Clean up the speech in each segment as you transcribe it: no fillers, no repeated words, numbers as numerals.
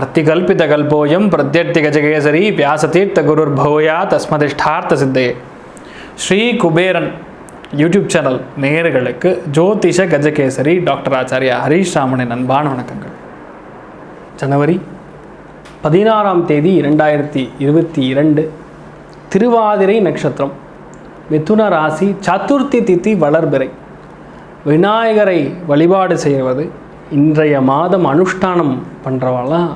अर्तिकल्पितकल्पोऽयं प्रत्यर्थिगजकेसरी व्यासतीर्थगुरुर्भूया तस्मदिष्टार्थ सिद्धये. Sri Kuberan YouTube channel நேயர்களுக்கு ஜோதிஷ Gajakesari doctor Acharya Harish ராமனின் அன்பான வணக்கங்கள். ஜனவரி 16ஆம் தேதி 2022 திருவாதிரை நட்சத்திரம், மிதுன ராசி, சதுர்த்தி திதி வளர்பிறை. விநாயகரை வழிபாடு செய்வது இன்றைய மாதம் அனுஷ்டானம் பண்ணுறவாலாம்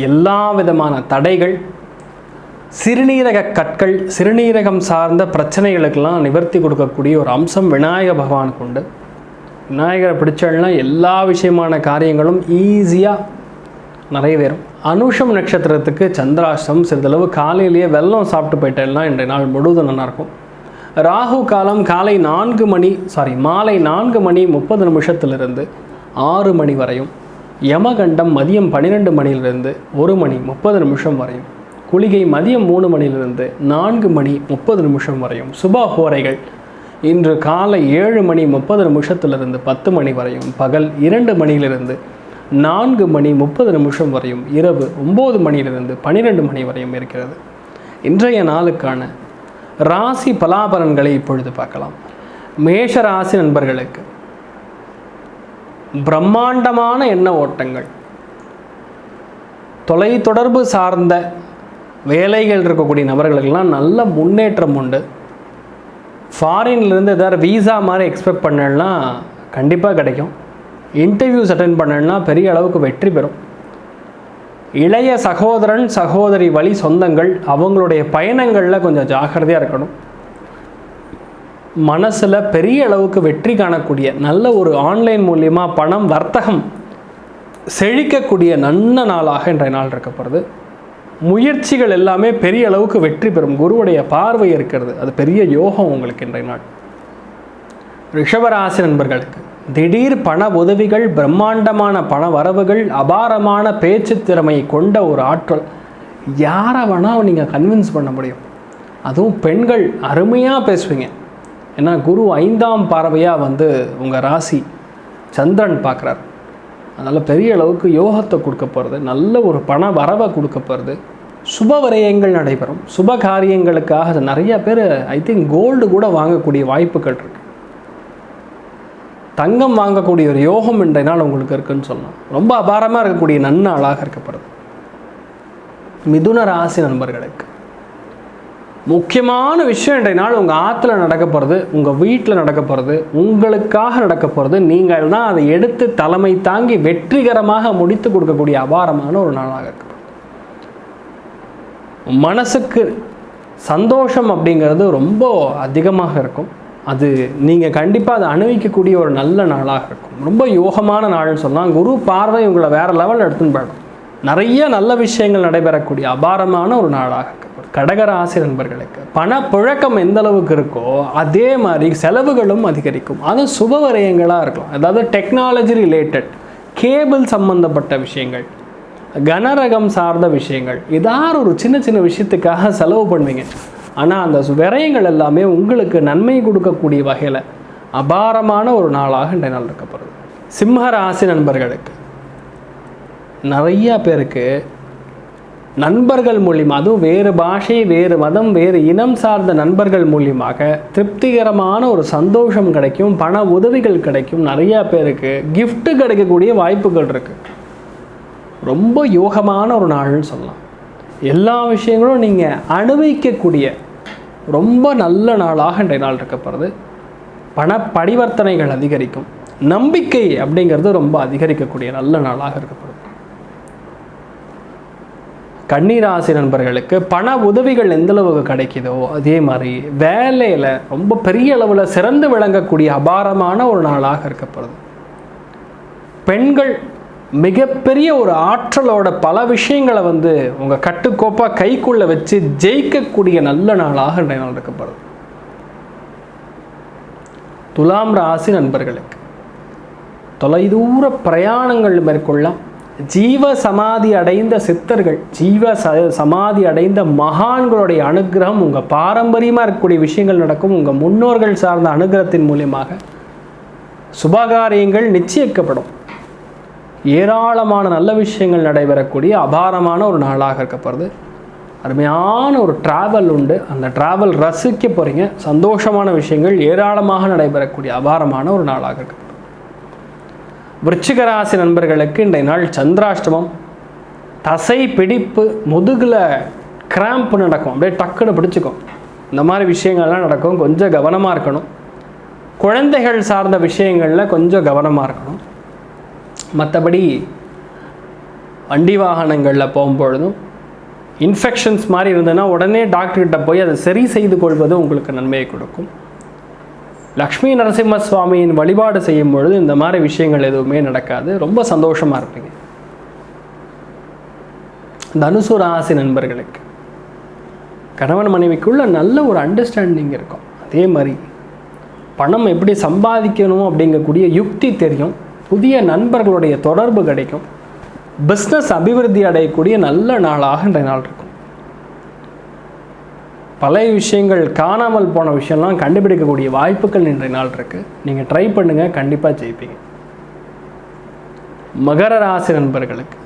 எல்லா விதமான தடைகள், சிறுநீரக கற்கள், சிறுநீரகம் சார்ந்த பிரச்சனைகளுக்கெல்லாம் நிவர்த்தி கொடுக்கக்கூடிய ஒரு அம்சம் விநாயக பகவானுக்கு உண்டு. விநாயகரை பிடிச்சல்னா எல்லா விஷயமான காரியங்களும் ஈஸியாக நிறைவேறும். அனுஷம் நட்சத்திரத்துக்கு சந்திராஷ்டம், சிறிதளவு காலையிலேயே வெல்லம் சாப்பிட்டு போயிட்டேன்னா இன்றைய நாள் முழுவதும் நல்லாயிருக்கும். ராகு காலம் மாலை 4 மணி 30 நிமிஷத்திலிருந்து 6 மணி வரையும், யமகண்டம் மதியம் 12 மணியிலிருந்து 1 மணி 30 நிமிஷம் வரையும், குளிகை மதியம் 3 மணியிலிருந்து 4 மணி 30 நிமிஷம் வரையும், சுபஹோரைகள் இன்று காலை 7 மணி 30 நிமிஷத்திலிருந்து 10 மணி வரையும், பகல் 2 மணியிலிருந்து 4 மணி 30 நிமிஷம் வரையும், இரவு 9 மணியிலிருந்து 12 மணி வரையும் இருக்கிறது. இன்றைய நாளுக்கான ராசி பலாபலன்களை இப்பொழுது பார்க்கலாம். மேஷ ராசி நண்பர்களுக்கு பிரம்மாண்டமான எண்ண ஓட்டங்கள், தொலைத்தொடர்பு சார்ந்த வேலைகள் இருக்கக்கூடிய நபர்களுக்கெல்லாம் நல்ல முன்னேற்றம் உண்டு. ஃபாரின்லேருந்து எதாவது வீசா மாதிரி எக்ஸ்பெக்ட் பண்ணலன்னா கண்டிப்பாக கிடைக்கும். இன்டர்வியூஸ் அட்டென்ட் பண்ணலன்னா பெரிய அளவுக்கு வெற்றி பெறும். இளைய சகோதரன் சகோதரி வழி சொந்தங்கள் அவங்களுடைய பயணங்களில் கொஞ்சம் ஜாக்கிரதையாக இருக்கணும். மனசில் பெரிய அளவுக்கு வெற்றி காணக்கூடிய நல்ல ஒரு ஆன்லைன் மூலியமாக பணம் வர்த்தகம் செழிக்கக்கூடிய நல்ல நாளாக இன்றைய நாள் இருக்கப்படுது. முயற்சிகள் எல்லாமே பெரிய அளவுக்கு வெற்றி பெறும். குருவுடைய பார்வை இருக்கிறது, அது பெரிய யோகம் உங்களுக்கு இன்றைய நாள். ரிஷபராசி நண்பர்களுக்கு திடீர் பண உதவிகள், பிரம்மாண்டமான பண வரவுகள், அபாரமான பேச்சு திறமை கொண்ட ஒரு ஆற்றல். யாரை வேணால் நீங்கள் கன்வின்ஸ் பண்ண முடியும். அதுவும் பெண்கள் அருமையாக பேசுவீங்க. ஏன்னா குரு 5ஆம் பார்வையாக உங்கள் ராசி சந்திரன் பார்க்குறார். அதனால் பெரிய அளவுக்கு யோகத்தை கொடுக்க போகிறது, நல்ல ஒரு பண வரவை கொடுக்க போகிறது. சுப விரயங்கள் நடைபெறும். சுப காரியங்களுக்காக நிறைய பேர் கோல்டு கூட வாங்கக்கூடிய வாய்ப்புகள் இருக்குது. தங்கம் வாங்கக்கூடிய ஒரு யோகம் இன்றைய நாள் உங்களுக்கு இருக்குன்னு சொல்லலாம். ரொம்ப அபாரமாக இருக்கக்கூடிய நன்னாளாக இருக்கப்படுது. மிதுன ராசி நண்பர்களுக்கு முக்கியமான விஷயம் இன்றைய நாள் உங்கள் ஆற்றுல நடக்க போகிறது, உங்கள் வீட்டில் நடக்க போகிறது, உங்களுக்காக நடக்க போகிறது. நீங்கள் தான் அதை எடுத்து தலைமை தாங்கி வெற்றிகரமாக முடித்து கொடுக்கக்கூடிய அபாரமான ஒரு நாளாக இருக்கப்படுது. மனசுக்கு சந்தோஷம் அப்படிங்கிறது ரொம்ப அதிகமாக இருக்கும். அது நீங்கள் கண்டிப்பாக அதை அனுபவிக்கக்கூடிய ஒரு நல்ல நாளாக இருக்கும். ரொம்ப யோகமான நாள்னு சொன்னால் குரு பார்வை உங்களை வேறு லெவலில் எடுத்துன்னு போயிடும். நிறைய நல்ல விஷயங்கள் நடைபெறக்கூடிய அபாரமான ஒரு நாளாக இருக்கும். கடகராசி நண்பர்களுக்கு பணப்புழக்கம் எந்த அளவுக்கு இருக்கோ அதே மாதிரி செலவுகளும் அதிகரிக்கும். அது சுப விரயங்களாக இருக்கும். அதாவது டெக்னாலஜி ரிலேட்டட், கேபிள் சம்பந்தப்பட்ட விஷயங்கள், கனரகம் சார்ந்த விஷயங்கள், ஏதாவது ஒரு சின்ன சின்ன விஷயத்துக்காக செலவு பண்ணுவீங்க. ஆனால் அந்த விரயங்கள் எல்லாமே உங்களுக்கு நன்மை கொடுக்கக்கூடிய வகையில் அபாரமான ஒரு நாளாக இன்றைய நாள் இருக்கப்படுது. சிம்ம ராசி நண்பர்களுக்கு நிறைய பேருக்கு நண்பர்கள் மூலியமாக, அதுவும் வேறு பாஷை, வேறு மதம், வேறு இனம் சார்ந்த நண்பர்கள் மூலியமாக திருப்திகரமான ஒரு சந்தோஷம் கிடைக்கும், பண உதவிகள் கிடைக்கும். நிறையா பேருக்கு கிஃப்ட் கிடைக்கக்கூடிய வாய்ப்புகள் இருக்குது. ரொம்ப யோகமான ஒரு நாள்னு சொல்லலாம். எல்லா விஷயங்களும் நீங்கள் அனுபவிக்கக்கூடிய ரொம்ப நல்ல நாளாக இன்றைய நாள் இருக்கப்படுறது. பண பரிவர்த்தனைகள் அதிகரிக்கும். நம்பிக்கை அப்படிங்கிறது ரொம்ப அதிகரிக்கக்கூடிய நல்ல நாளாக இருக்கப்படுது. கன்னிராசி நண்பர்களுக்கு பண உதவிகள் எந்தளவுக்கு கிடைக்குதோ அதே மாதிரி வேலையில் ரொம்ப பெரிய அளவில் சிறந்து விளங்கக்கூடிய அபாரமான ஒரு நாளாக இருக்கப்படுது. பெண்கள் மிகப்பெரிய ஒரு ஆற்றலோட பல விஷயங்களை உங்கள் கட்டுக்கோப்பாக கைக்குள்ளே வச்சு ஜெயிக்கக்கூடிய நல்ல நாளாக இன்றைய நாள் இருக்கப்படுது. துலாம் ராசி நண்பர்களுக்கு தொலைதூர பிரயாணங்கள் மேற்கொள்ளலாம். ஜீவ சமாதி அடைந்த சித்தர்கள், சமாதி அடைந்த மகான்களுடைய அனுகிரகம், உங்கள் பாரம்பரியமாக இருக்கக்கூடிய விஷயங்கள் நடக்கும். உங்கள் முன்னோர்கள் சார்ந்த அனுகிரகத்தின் மூலியமாக சுபகாரியங்கள் நிச்சயிக்கப்படும். ஏராளமான நல்ல விஷயங்கள் நடைபெறக்கூடிய அபாரமான ஒரு நாளாக இருக்கப்படுது. அருமையான ஒரு ட்ராவல் உண்டு. அந்த ட்ராவல் ரசிக்க போகிறீங்க. சந்தோஷமான விஷயங்கள் ஏராளமாக நடைபெறக்கூடிய அபாரமான ஒரு நாளாக இருக்கப்படுது. விருச்சிக ராசி நண்பர்களுக்கு இன்றைய நாள் சந்திராஷ்டமம். தசை பிடிப்பு, முதுகில் கிராம்ப் நடக்கும், அப்படியே டக்குன்னு பிடிச்சிக்கும். இந்த மாதிரி விஷயங்கள்லாம் நடக்கும். கொஞ்சம் கவனமாக இருக்கணும். குழந்தைகள் சார்ந்த விஷயங்களில் கொஞ்சம் கவனமாக இருக்கணும். மற்றபடி வண்டி வாகனங்களில் போகும்பொழுதும் இன்ஃபெக்ஷன்ஸ் மாதிரி இருந்ததுன்னா உடனே டாக்டர்கிட்ட போய் அதை சரி செய்து கொள்வது உங்களுக்கு நன்மையை கொடுக்கும். லக்ஷ்மி நரசிம்ம சுவாமியின் வழிபாடு செய்யும் பொழுது இந்த மாதிரி விஷயங்கள் எதுவுமே நடக்காது. ரொம்ப சந்தோஷமாக இருப்பீங்க. தனுசு ராசி நண்பர்களுக்கு கணவன் மனைவிக்குள்ள நல்ல ஒரு அண்டர்ஸ்டாண்டிங் இருக்கும். அதே மாதிரி பணம் எப்படி சம்பாதிக்கணும் அப்படிங்கக்கூடிய யுக்தி தெரியும். புதிய நண்பர்களுடைய தொடர்பு கிடைக்கும். பிஸ்னஸ் அபிவிருத்தி அடையக்கூடிய நல்ல நாளாக இன்றைய நாள் இருக்கும். பழைய விஷயங்கள், காணாமல் போன விஷயம்லாம் கண்டுபிடிக்கக்கூடிய வாய்ப்புகள் இன்றைய நாள் இருக்குது. நீங்கள் ட்ரை பண்ணுங்கள், கண்டிப்பாக ஜெயிப்பீங்க. மகர ராசி நண்பர்களுக்கு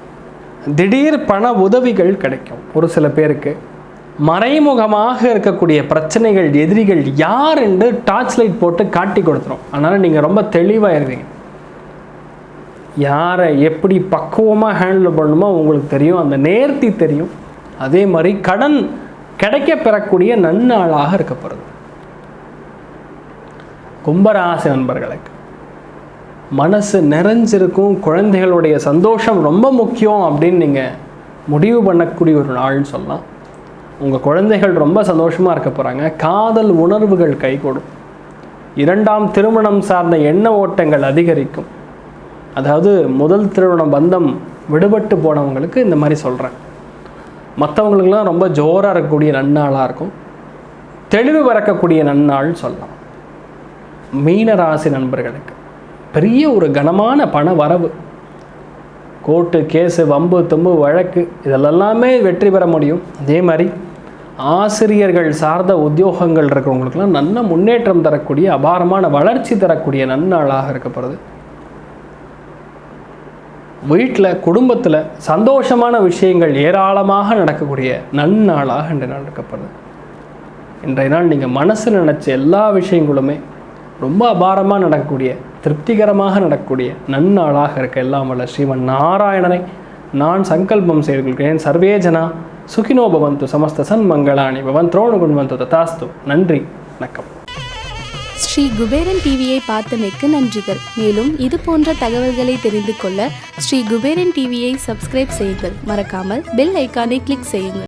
திடீர் பண உதவிகள் கிடைக்கும். ஒரு சில பேருக்கு மறைமுகமாக இருக்கக்கூடிய பிரச்சனைகள், எதிரிகள் யார் என்று டார்ச் லைட் போட்டு காட்டி கொடுத்துரும். அதனால் நீங்கள் ரொம்ப தெளிவாகிடுவீங்க. யாரை எப்படி பக்குவமாக ஹேண்டில் பண்ணணுமோ உங்களுக்கு தெரியும். அந்த நேர்த்தி தெரியும். அதே மாதிரி கடன் கிடைக்க பெறக்கூடிய நன்னாளாக இருக்கப்படுது. கும்பராசி நண்பர்களுக்கு மனசு நிறைஞ்சிருக்கும். குழந்தைகளுடைய சந்தோஷம் ரொம்ப முக்கியம் அப்படின்னு நீங்கள் முடிவு பண்ணக்கூடிய ஒரு நாள்னு சொல்லலாம். உங்கள் குழந்தைகள் ரொம்ப சந்தோஷமாக இருக்க போகிறாங்க. காதல் உணர்வுகள் கைகூடும். இரண்டாம் திருமணம் சார்ந்த எண்ண ஓட்டங்கள் அதிகரிக்கும். அதாவது முதல் திருமணம் பந்தம் விடுபட்டு போனவங்களுக்கு இந்த மாதிரி சொல்கிறேன். மற்றவங்களுக்கெல்லாம் ரொம்ப ஜோராக இருக்கக்கூடிய நன்னாளாக இருக்கும். தெளிவு பிறக்கக்கூடிய நன்னாள் சொல்லலாம். மீன ராசி நண்பர்களுக்கு பெரிய ஒரு கனமான பண வரவு. கோர்ட்டு கேஸு, வம்பு தும்பு வழக்கு இதெல்லாமே வெற்றி பெற முடியும். அதே மாதிரி ஆசிரியர்கள் சார்ந்த உத்தியோகங்கள் இருக்கிறவங்களுக்கெல்லாம் நல்ல முன்னேற்றம் தரக்கூடிய அபாரமான வளர்ச்சி தரக்கூடிய நன்னாளாக இருக்கப்படுது. வீட்டில் குடும்பத்தில் சந்தோஷமான விஷயங்கள் ஏராளமாக நடக்கக்கூடிய நன்னாளாக இன்றைய நாள் இருக்கப்படுது. இன்றைய நாள் நீங்கள் மனசில் நினச்ச எல்லா விஷயங்களுமே ரொம்ப அபாரமாக நடக்கக்கூடிய, திருப்திகரமாக நடக்கக்கூடிய நன்னாளாக இருக்க எல்லாம் வல்ல ஸ்ரீமன் நாராயணனை நான் சங்கல்பம் செய்து கொள்கிறேன். சர்வே ஜனா சுகினோ பவந்து, சமஸ்த சன்மங்களானி பவந்த்ரோணு குண்வந்து ததாஸ்து. நன்றி, வணக்கம். ஸ்ரீ குபேரன் டிவியை பார்த்தமைக்கு நன்றிகள். மேலும் இது போன்ற தகவல்களை தெரிந்து கொள்ள ஸ்ரீ குபேரன் டிவியை சப்ஸ்கிரைப் செய்யுங்கள். மறக்காமல் பெல் ஐக்கானை கிளிக் செய்யுங்கள்.